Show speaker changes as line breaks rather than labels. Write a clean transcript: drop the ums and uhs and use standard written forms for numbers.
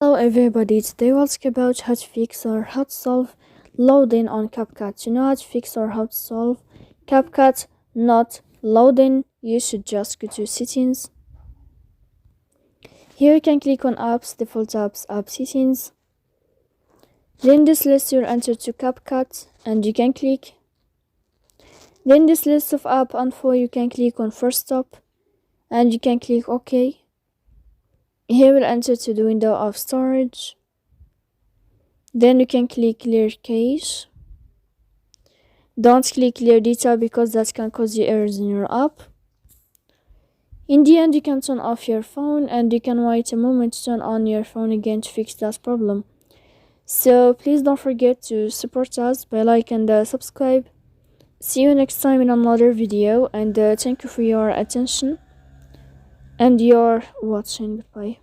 Hello everybody, today we'll talk about how to fix or how to solve loading on CapCut. To know how to fix or how to solve CapCut not loading, you should just go to settings. Here you can click on apps, default apps, app settings. Then this list you'll enter to CapCut and you can click. Then this list of app info you can click on first stop and you can click OK. Here we'll enter to the window of storage. Then you can click clear cache. Don't click clear data because that can cause you errors in your app. In the end, you can turn off your phone and you can wait a moment to turn on your phone again to fix that problem. So please don't forget to support us by like and subscribe. See you next time in another video, and thank you for your attention and your watching. Bye.